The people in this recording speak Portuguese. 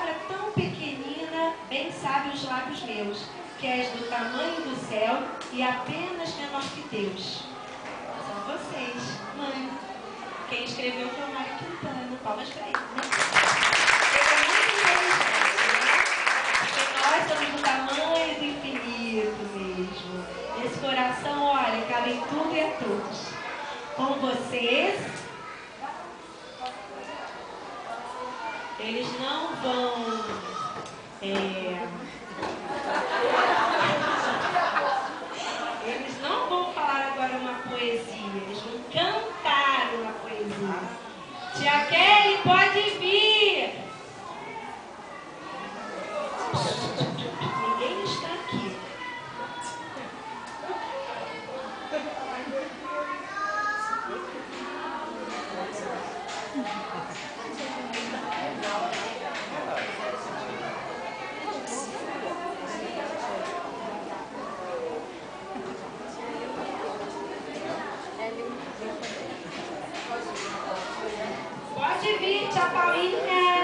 palavra tão pequenina, bem sabe os lábios meus, que és do tamanho do céu e apenas menor que Deus. São vocês, mãe. Quem escreveu foi o Mário Quintana. Palmas para ele, né? Ele é muito inteligente, né? Porque nós somos do tamanho do infinito mesmo. Nesse coração, olha, cabe em tudo e a todos. Com vocês, eles não vão... Eles não vão falar agora uma poesia, eles vão cantar uma poesia. Tia Kelly, pode vir! Ninguém está aqui. Pode vir, tia Paulinha.